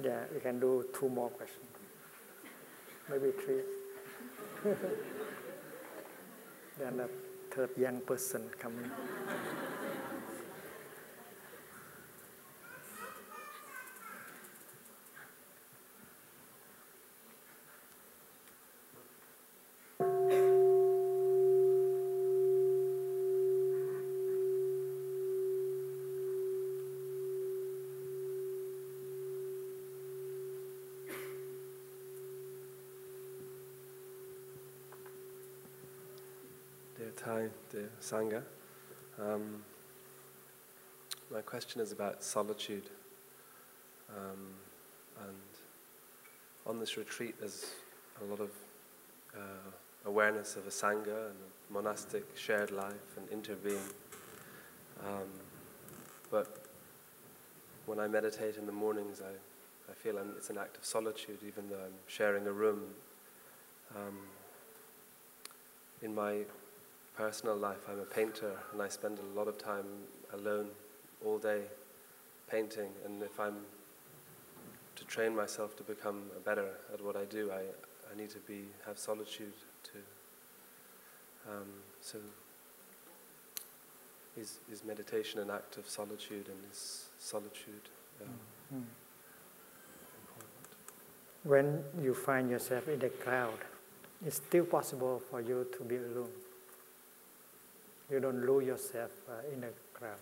Yeah, we can do 2 more questions. Maybe 3. Then the third young person coming. Dear Thai, dear Sangha, my question is about solitude. And on this retreat there's a lot of awareness of a Sangha and a monastic shared life and interbeing. But when I meditate in the mornings, I feel it's an act of solitude, even though I'm sharing a room. In my personal life, I'm a painter, and I spend a lot of time alone all day painting. And if I'm to train myself to become better at what I do, I need to have solitude too. So is meditation an act of solitude, and is solitude important? When you find yourself in the crowd, it's still possible for you to be alone. You don't lose yourself in a crowd.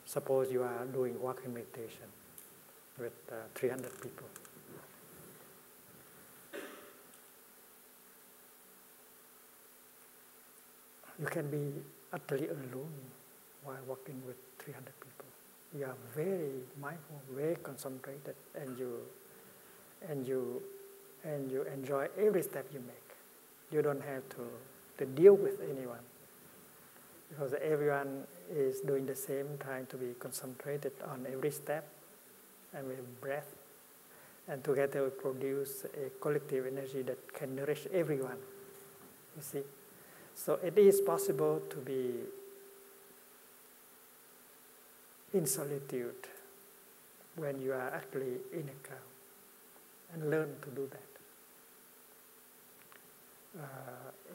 Suppose you are doing walking meditation with 300 people. You can be utterly alone while walking with 300 people. You are very mindful, very concentrated, and you enjoy every step you make. You don't have to deal with anyone, because everyone is doing the same, trying to be concentrated on every step and with breath, and together we produce a collective energy that can nourish everyone. You see, so it is possible to be in solitude when you are actually in a crowd, and learn to do that.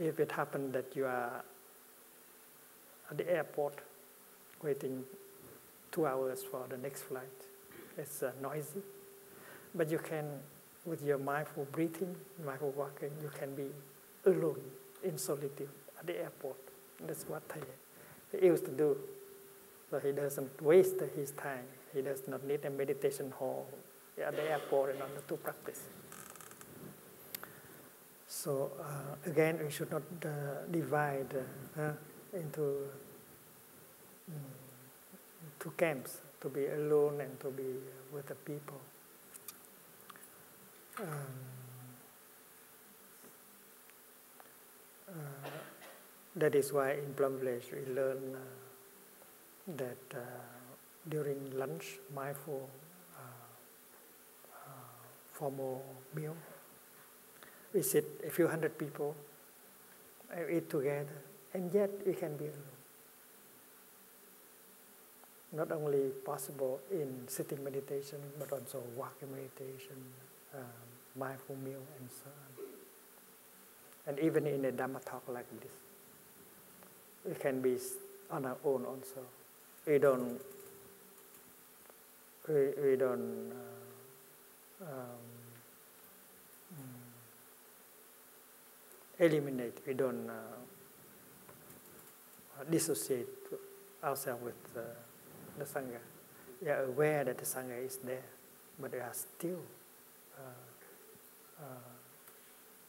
If it happens that you are at the airport waiting 2 hours for the next flight, it's noisy, but you can, with your mindful breathing, mindful walking, you can be alone in solitude at the airport. That's what he used to do. So he doesn't waste his time. He does not need a meditation hall at the airport in order to practice. So again, we should not divide into two camps, to be alone and to be with the people. That is why in Plum Village we learn that during lunch, mindful, formal meal, we sit a few hundred people, eat together, and yet we can be alone. Not only possible in sitting meditation, but also walking meditation, mindful meal, and so on. And even in a Dhamma talk like this, we can be on our own also. We don't eliminate, we don't dissociate ourselves with the Sangha. We are aware that the Sangha is there, but we are still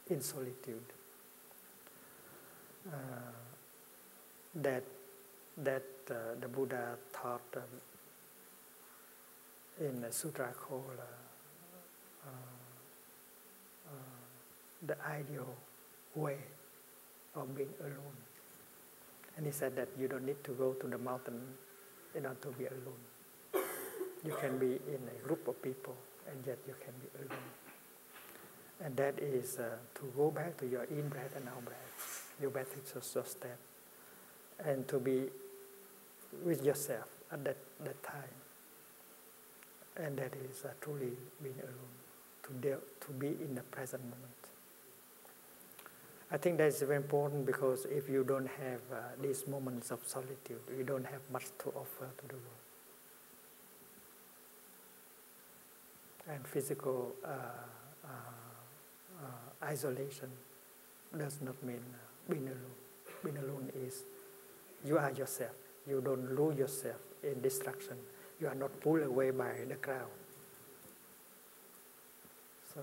in solitude. That the Buddha taught in a sutra called the ideal way of being alone. And he said that you don't need to go to the mountain in order to be alone. You can be in a group of people, and yet you can be alone. And that is to go back to your in-breath and out-breath, your breath is your step, and to be with yourself at that time. And that is truly being alone, to be in the present moment. I think that's very important, because if you don't have these moments of solitude, you don't have much to offer to the world. And physical isolation does not mean being alone. Being alone is you are yourself. You don't lose yourself in distraction. You are not pulled away by the crowd. So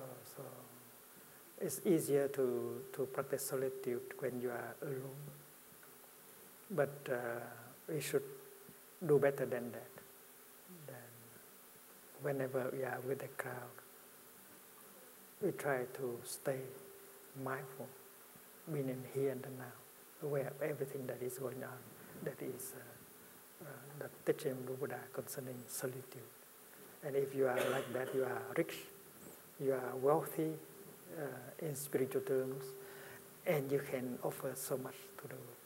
it's easier to practice solitude when you are alone. But we should do better than that. Whenever we are with the crowd, we try to stay mindful, being in here and now, aware of everything that is going on. That is the teaching of the Buddha concerning solitude. And if you are like that, you are rich, you are wealthy in spiritual terms, and you can offer so much to the world.